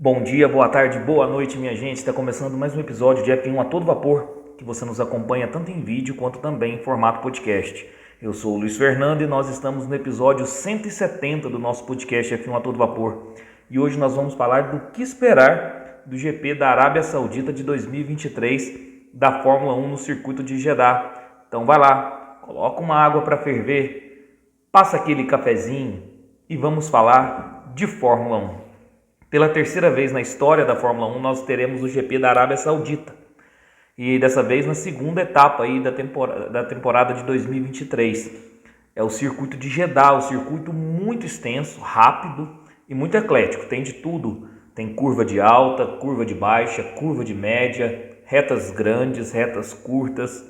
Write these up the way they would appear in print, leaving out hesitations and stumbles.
Bom dia, boa tarde, boa noite, minha gente. Está começando mais um episódio de F1 a todo vapor, que você nos acompanha tanto em vídeo quanto também em formato podcast. Eu sou o Luiz Fernando e nós estamos no episódio 170 do nosso podcast F1 a todo vapor. E hoje nós vamos falar do que esperar do GP da Arábia Saudita de 2023 da Fórmula 1 no circuito de Jeddah. Então vai lá, coloca uma água para ferver, passa aquele cafezinho e vamos falar de Fórmula 1. Pela terceira vez na história da Fórmula 1, nós teremos o GP da Arábia Saudita. E dessa vez na segunda etapa aí da temporada de 2023. É o circuito de Jeddah, um circuito muito extenso, rápido e muito eclético. Tem de tudo. Tem curva de alta, curva de baixa, curva de média, retas grandes, retas curtas.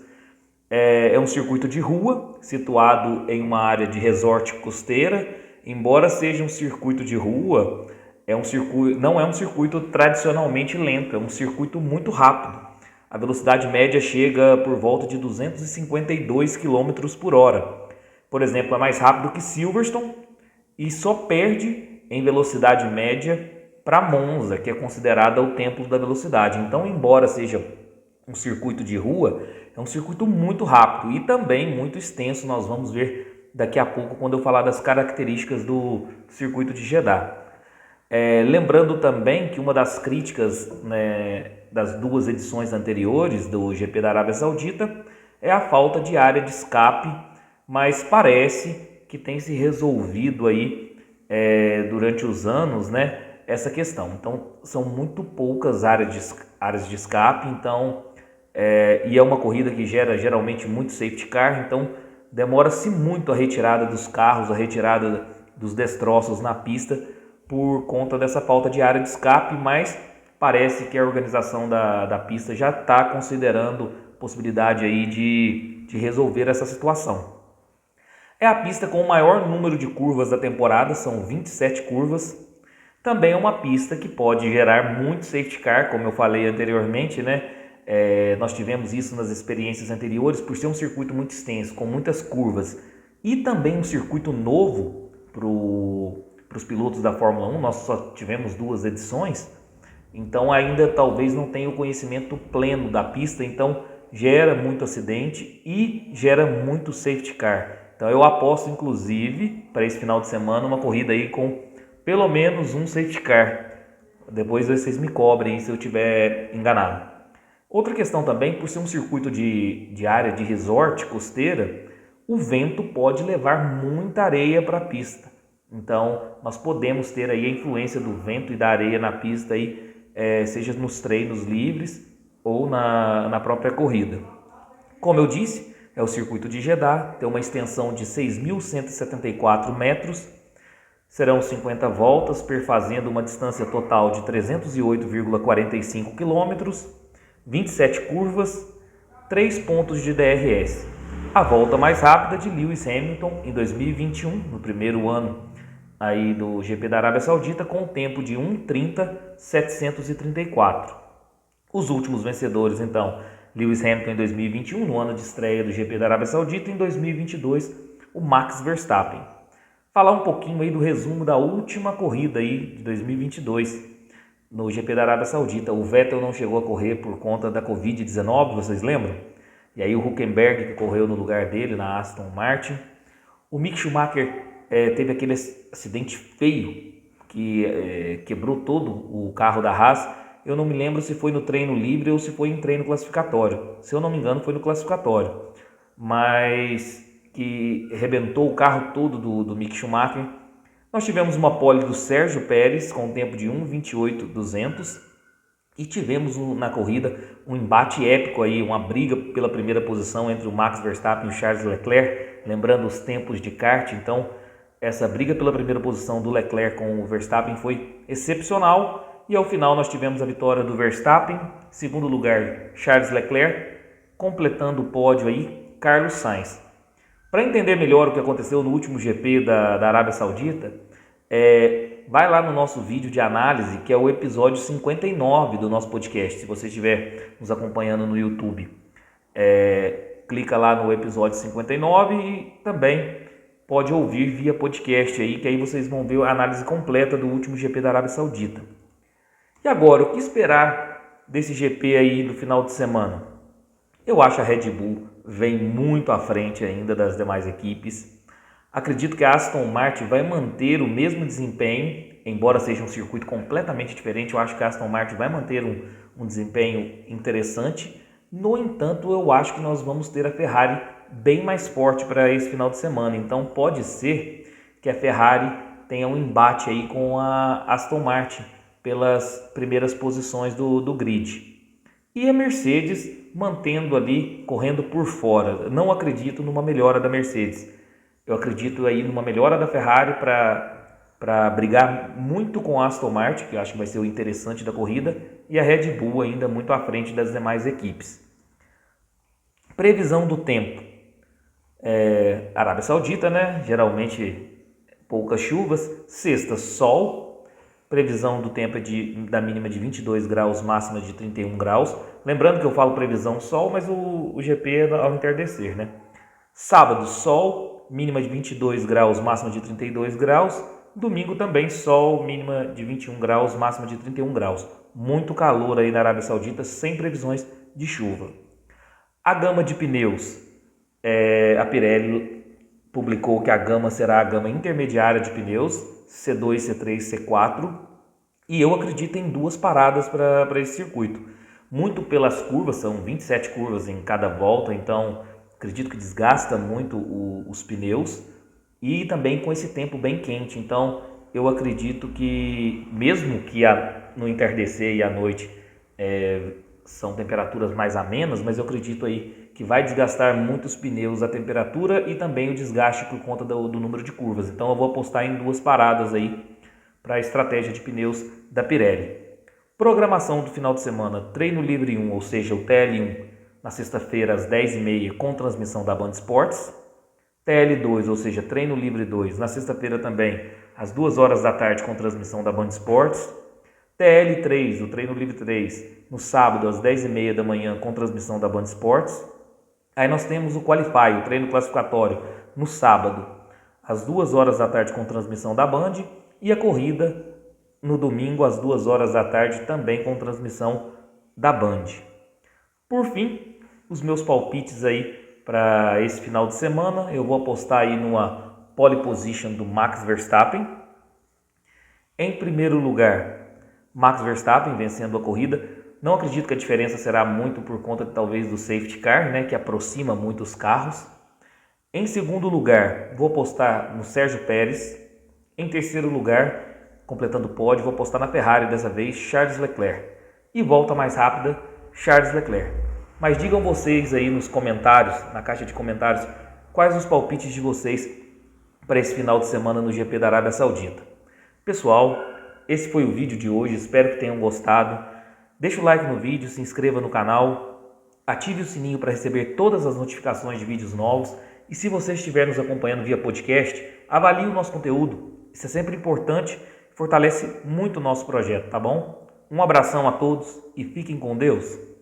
É um circuito de rua, situado em uma área de resort costeira. Embora seja um circuito de rua, não é um circuito tradicionalmente lento, é um circuito muito rápido. A velocidade média chega por volta de 252 km por hora. Por exemplo, é mais rápido que Silverstone e só perde em velocidade média para Monza, que é considerada o templo da velocidade. Então, embora seja um circuito de rua, é um circuito muito rápido e também muito extenso. Nós vamos ver daqui a pouco quando eu falar das características do circuito de Jeddah. Lembrando também que uma das críticas, das duas edições anteriores do GP da Arábia Saudita é a falta de área de escape, mas parece que tem se resolvido aí durante os anos, essa questão. Então são muito poucas áreas de escape, então, e é uma corrida que gera geralmente muito safety car, então demora-se muito a retirada dos carros, a retirada dos destroços na pista, por conta dessa falta de área de escape, mas parece que a organização da pista já está considerando possibilidade aí de resolver essa situação. É a pista com o maior número de curvas da temporada, são 27 curvas. Também é uma pista que pode gerar muito safety car, como eu falei anteriormente, nós tivemos isso nas experiências anteriores, por ser um circuito muito extenso, com muitas curvas, e também um circuito novo para os pilotos da Fórmula 1, nós só tivemos 2 edições, então ainda talvez não tenha o conhecimento pleno da pista, então gera muito acidente e gera muito safety car. Então eu aposto inclusive para esse final de semana uma corrida aí com pelo menos um safety car. Depois vocês me cobrem se eu estiver enganado. Outra questão também, por ser um circuito de área de resort costeira, o vento pode levar muita areia para a pista. Então, nós podemos ter aí a influência do vento e da areia na pista, aí, seja nos treinos livres ou na própria corrida. Como eu disse, é o circuito de Jeddah, tem uma extensão de 6.174 metros, serão 50 voltas, perfazendo uma distância total de 308,45 quilômetros, 27 curvas, 3 pontos de DRS. A volta mais rápida de Lewis Hamilton em 2021, no primeiro ano aí do GP da Arábia Saudita, com o tempo de 1:30.734. Os últimos vencedores, então, Lewis Hamilton em 2021, no ano de estreia do GP da Arábia Saudita, e em 2022, o Max Verstappen. Falar um pouquinho aí do resumo da última corrida aí de 2022 no GP da Arábia Saudita. O Vettel não chegou a correr por conta da Covid-19, vocês lembram? E aí o Hülkenberg que correu no lugar dele na Aston Martin. O Mick Schumacher teve aquele acidente feio que quebrou todo o carro da Haas. Eu não me lembro se foi no treino livre ou se foi em treino classificatório. Se eu não me engano, foi no classificatório. Mas que arrebentou o carro todo do Mick Schumacher. Nós tivemos uma pole do Sérgio Pérez com um tempo de 1:28.200 e tivemos na corrida um embate épico aí, uma briga pela primeira posição entre o Max Verstappen e o Charles Leclerc, lembrando os tempos de kart. Então, essa briga pela primeira posição do Leclerc com o Verstappen foi excepcional e ao final nós tivemos a vitória do Verstappen, segundo lugar Charles Leclerc, completando o pódio aí Carlos Sainz. Para entender melhor o que aconteceu no último GP da Arábia Saudita, vai lá no nosso vídeo de análise, que é o episódio 59 do nosso podcast, se você estiver nos acompanhando no YouTube. Clica lá no episódio 59 e também pode ouvir via podcast aí, que aí vocês vão ver a análise completa do último GP da Arábia Saudita. E agora, o que esperar desse GP aí do final de semana? Eu acho a Red Bull vem muito à frente ainda das demais equipes. Acredito que a Aston Martin vai manter o mesmo desempenho, embora seja um circuito completamente diferente. Eu acho que a Aston Martin vai manter um desempenho interessante. No entanto, eu acho que nós vamos ter a Ferrari bem mais forte para esse final de semana. Então pode ser que a Ferrari tenha um embate aí com a Aston Martin pelas primeiras posições do grid. E a Mercedes mantendo ali, correndo por fora. Não acredito numa melhora da Mercedes. Eu acredito aí numa melhora da Ferrari para brigar muito com a Aston Martin, que eu acho que vai ser o interessante da corrida, e a Red Bull ainda muito à frente das demais equipes. Previsão do tempo. Arábia Saudita, né? Geralmente poucas chuvas. Sexta, sol. Previsão do tempo é da mínima de 22 graus, máxima de 31 graus. Lembrando que eu falo previsão sol, mas o GP é ao entardecer, né? Sábado, sol, mínima de 22 graus, máxima de 32 graus. Domingo também sol, mínima de 21 graus, máxima de 31 graus. Muito calor aí na Arábia Saudita, sem previsões de chuva. A gama de pneus, a Pirelli publicou que a gama será a gama intermediária de pneus, C2, C3, C4, e eu acredito em duas paradas para esse circuito. Muito pelas curvas, são 27 curvas em cada volta, então acredito que desgasta muito os pneus, e também com esse tempo bem quente. Então eu acredito que mesmo que no entardecer e à noite são temperaturas mais amenas, mas eu acredito aí que vai desgastar muito os pneus, a temperatura e também o desgaste por conta do número de curvas. Então eu vou apostar em duas paradas aí para a estratégia de pneus da Pirelli. Programação do final de semana, treino livre 1, ou seja, o TL1 na sexta-feira às 10h30 com transmissão da Band Esportes. TL2, ou seja, treino livre 2, na sexta-feira também às 2 horas da tarde com transmissão da Band Esportes. TL3, o treino livre 3, no sábado às 10h30 da manhã com transmissão da Band Esportes. Aí nós temos o Qualify, o treino classificatório, no sábado às 2 horas da tarde com transmissão da Band. E a corrida no domingo às 2 horas da tarde também com transmissão da Band. Por fim, os meus palpites aí para esse final de semana, eu vou apostar aí numa pole position do Max Verstappen. Em primeiro lugar, Max Verstappen vencendo a corrida. Não acredito que a diferença será muito por conta talvez do safety car, né, que aproxima muito os carros. Em segundo lugar, vou apostar no Sérgio Pérez. Em terceiro lugar, completando o pódio, vou apostar na Ferrari dessa vez, Charles Leclerc. E volta mais rápida, Charles Leclerc. Mas digam vocês aí nos comentários, na caixa de comentários, quais os palpites de vocês para esse final de semana no GP da Arábia Saudita. Pessoal, esse foi o vídeo de hoje, espero que tenham gostado. Deixa o like no vídeo, se inscreva no canal, ative o sininho para receber todas as notificações de vídeos novos. E se você estiver nos acompanhando via podcast, avalie o nosso conteúdo. Isso é sempre importante, fortalece muito o nosso projeto, tá bom? Um abração a todos e fiquem com Deus.